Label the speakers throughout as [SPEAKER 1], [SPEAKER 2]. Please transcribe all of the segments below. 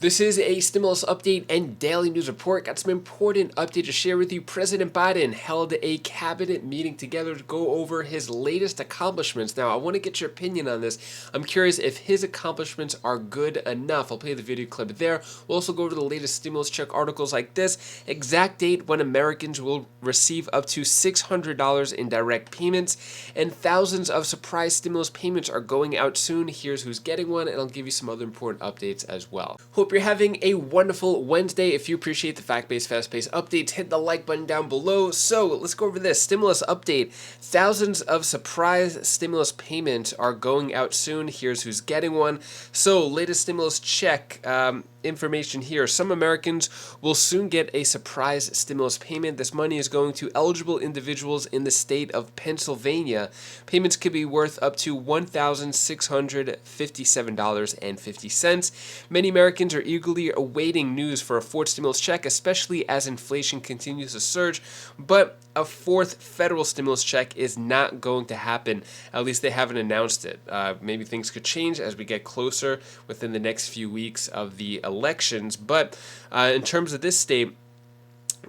[SPEAKER 1] This is a stimulus update and daily news report. Got some important update to share with you. President Biden held a cabinet meeting together to go over his latest accomplishments. Now, I want to get your opinion on this. I'm curious if his accomplishments are good enough. I'll play the video clip there. We'll also go over the latest stimulus check articles like this. Exact date when Americans will receive up to $600 in direct payments, and thousands of surprise stimulus payments are going out soon. Here's who's getting one, and I'll give you some other important updates as well. Hope you're having a wonderful Wednesday. If you appreciate the fact-based, fast-paced updates, hit the like button down below. So let's go over this stimulus update. Thousands of surprise stimulus payments are going out soon. Here's who's getting one. So latest stimulus check information here. Some Americans will soon get a surprise stimulus payment. This money is going to eligible individuals in the state of Pennsylvania. Payments could be worth up to $1,657.50. Many Americans are eagerly awaiting news for a fourth stimulus check, especially as inflation continues to surge, but a fourth federal stimulus check is not going to happen. At least they haven't announced it. Maybe things could change as we get closer within the next few weeks of the elections. But in terms of this state,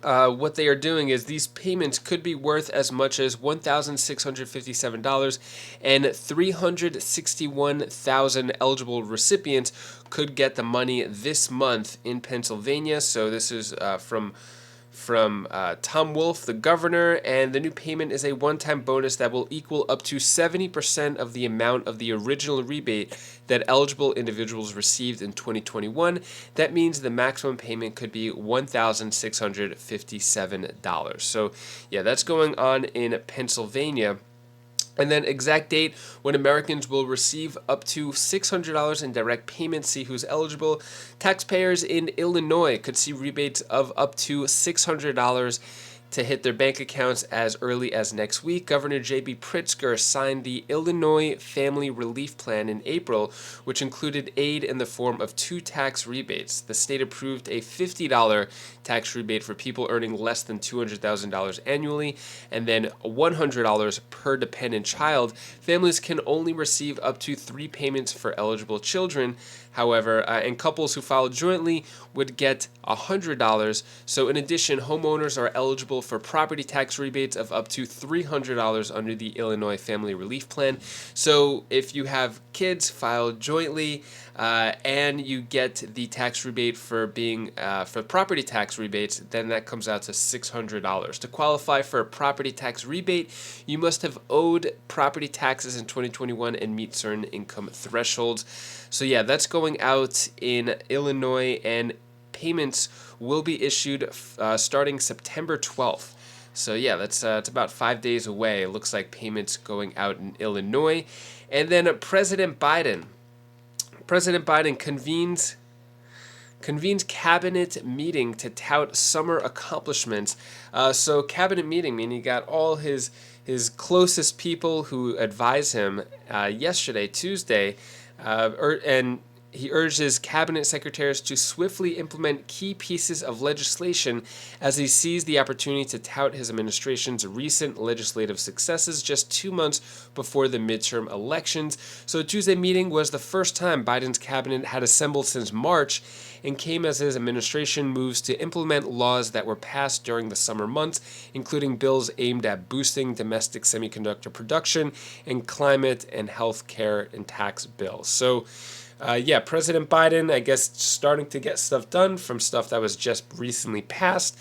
[SPEAKER 1] what they are doing is these payments could be worth as much as $1,657, and 361,000 eligible recipients could get the money this month in Pennsylvania. So this is from Tom Wolf, the governor, and the new payment is a one-time bonus that will equal up to 70% of the amount of the original rebate that eligible individuals received in 2021. That means the maximum payment could be $1,657. So yeah, that's going on in Pennsylvania. And then exact date when Americans will receive up to $600 in direct payments. See who's eligible. Taxpayers in Illinois could see rebates of up to $600 to hit their bank accounts as early as next week. Governor J.B. Pritzker signed the Illinois Family Relief Plan in April, which included aid in the form of 2 tax rebates. The state approved a $50 tax rebate for people earning less than $200,000 annually, and then $100 per dependent child. Families can only receive up to 3 payments for eligible children. However, and couples who file jointly would get $100. So in addition, homeowners are eligible for property tax rebates of up to $300 under the Illinois Family Relief Plan. So if you have kids, file jointly, and you get the tax rebate for being for property tax rebates, then that comes out to $600. To qualify for a property tax rebate, you must have owed property taxes in 2021 and meet certain income thresholds. So yeah, that's going out in Illinois, and payments will be issued starting September 12th. So yeah, that's it's about 5 days away. It looks like payments going out in Illinois. And then President Biden convenes cabinet meeting to tout summer accomplishments. So cabinet meeting, meaning he got all his closest people who advise him yesterday, Tuesday, and he urges cabinet secretaries to swiftly implement key pieces of legislation as he sees the opportunity to tout his administration's recent legislative successes just 2 months before the midterm elections. So the Tuesday meeting was the first time Biden's cabinet had assembled since March, and came as his administration moves to implement laws that were passed during the summer months, including bills aimed at boosting domestic semiconductor production and climate and health care and tax bills. So yeah, President Biden, I guess, starting to get stuff done from stuff that was just recently passed.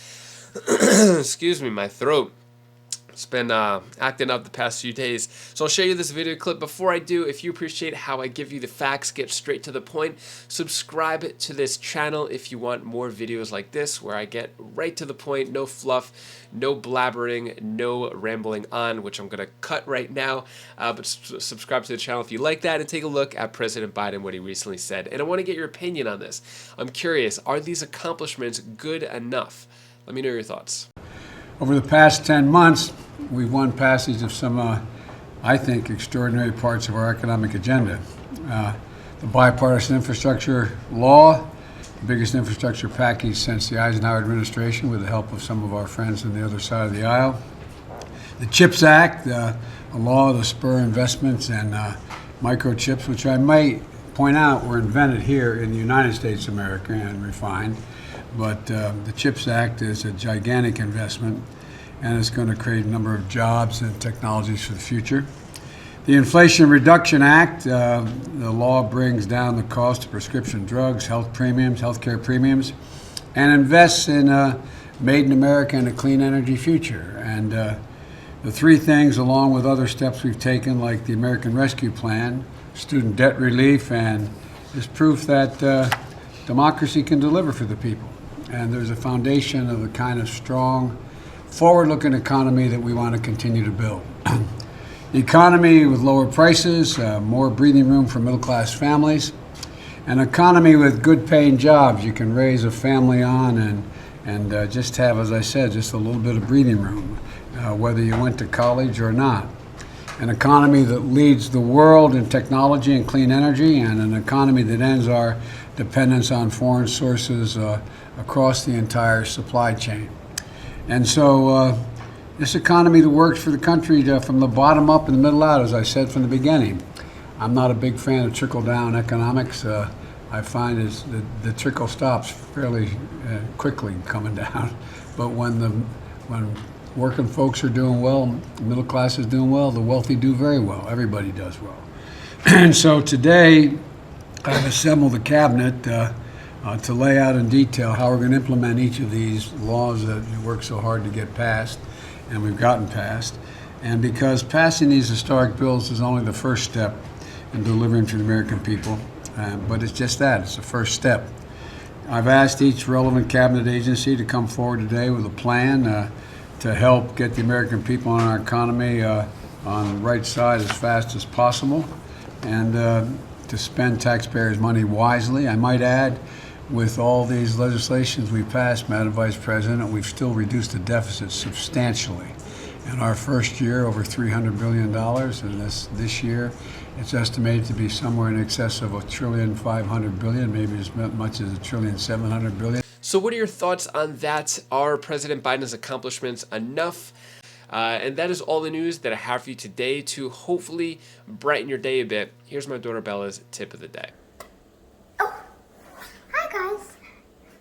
[SPEAKER 1] Excuse me, my throat. It's been acting up the past few days. So I'll show you this video clip. Before I do, if you appreciate how I give you the facts, get straight to the point, subscribe to this channel if you want more videos like this where I get right to the point, no fluff, no blabbering, no rambling on, which I'm going to cut right now. But subscribe to the channel if you like that, and take a look at President Biden, what he recently said. And I want to get your opinion on this. I'm curious, are these accomplishments good enough? Let me know your thoughts.
[SPEAKER 2] Over the past 10 months, we've won passage of some, I think, extraordinary parts of our economic agenda. The bipartisan infrastructure law, the biggest infrastructure package since the Eisenhower administration, with the help of some of our friends on the other side of the aisle. The CHIPS Act, a law to spur investments and microchips, which I might point out were invented here in the United States of America and refined, but the CHIPS Act is a gigantic investment, and it's going to create a number of jobs and technologies for the future. The Inflation Reduction Act, the law brings down the cost of prescription drugs, healthcare premiums, and invests in made in America and a clean energy future. And the three things, along with other steps we've taken, like the American Rescue Plan, student debt relief, and is proof that democracy can deliver for the people. And there's a foundation of the kind of strong, forward-looking economy that we want to continue to build. The economy with lower prices, more breathing room for middle-class families, an economy with good-paying jobs you can raise a family on and just have, as I said, just a little bit of breathing room, whether you went to college or not. An economy that leads the world in technology and clean energy, and an economy that ends our dependence on foreign sources across the entire supply chain. And so this economy that works for the country from the bottom up and the middle out, as I said from the beginning. I'm not a big fan of trickle-down economics. I find the trickle stops fairly quickly coming down. But when working folks are doing well, the middle class is doing well, the wealthy do very well. Everybody does well. And so today, I've assembled a cabinet to lay out in detail how we're going to implement each of these laws that we work so hard to get passed, and we've gotten passed. And because passing these historic bills is only the first step in delivering to the American people, but it's just that, it's the first step. I've asked each relevant cabinet agency to come forward today with a plan to help get the American people and our economy on the right side as fast as possible, and to spend taxpayers' money wisely. I might add, with all these legislations we passed, Madam Vice President, we've still reduced the deficit substantially. In our first year, over $300 billion, and this year, it's estimated to be somewhere in excess of $1.5 trillion, maybe as much as $1.7 trillion.
[SPEAKER 1] So what are your thoughts on that? Are President Biden's accomplishments enough? And that is all the news that I have for you today to hopefully brighten your day a bit. Here's my daughter Bella's tip of the day.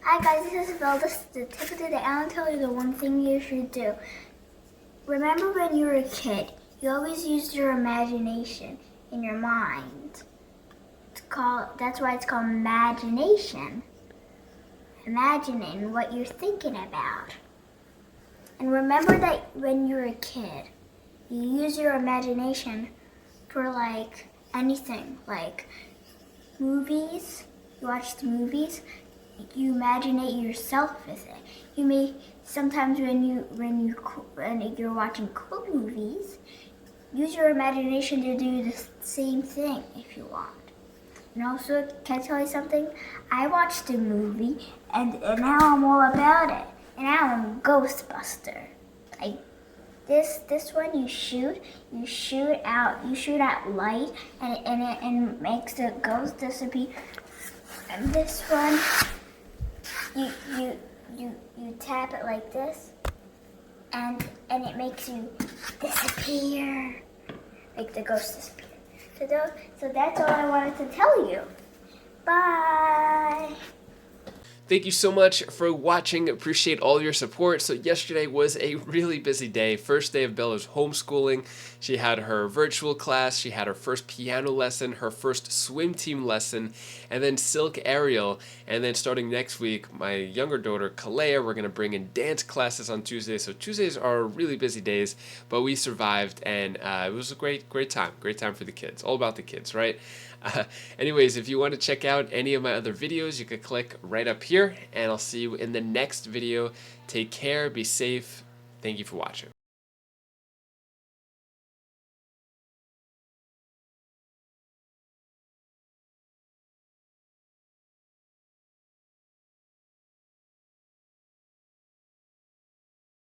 [SPEAKER 3] Hi guys, this is Belle. This is the tip of the day. I want to tell you the one thing you should do. Remember when you were a kid, you always used your imagination in your mind. That's why it's called imagination. Imagining what you're thinking about. And remember that when you were a kid, you use your imagination for like anything, like movies. You watch the movies. You imaginate yourself with it. You may sometimes when you're watching cool movies, use your imagination to do the same thing if you want. And also, can I tell you something? I watched a movie and now I'm all about it. And now I'm a Ghostbuster. Like this one, you shoot out light and it makes the ghost disappear. And this one, you tap it like this, and it makes you disappear, make the ghost disappear. So that's all I wanted to tell you. Bye.
[SPEAKER 1] Thank you so much for watching. Appreciate all your support. So yesterday was a really busy day. First day of Bella's homeschooling. She had her virtual class. She had her first piano lesson, her first swim team lesson, and then silk aerial. And then starting next week, my younger daughter, Kalea, we're going to bring in dance classes on Tuesdays. So Tuesdays are really busy days, but we survived, and it was a great time. Great time for the kids. All about the kids, right? Anyways, if you want to check out any of my other videos, you can click right up here, and I'll see you in the next video. Take care, be safe. Thank you for watching.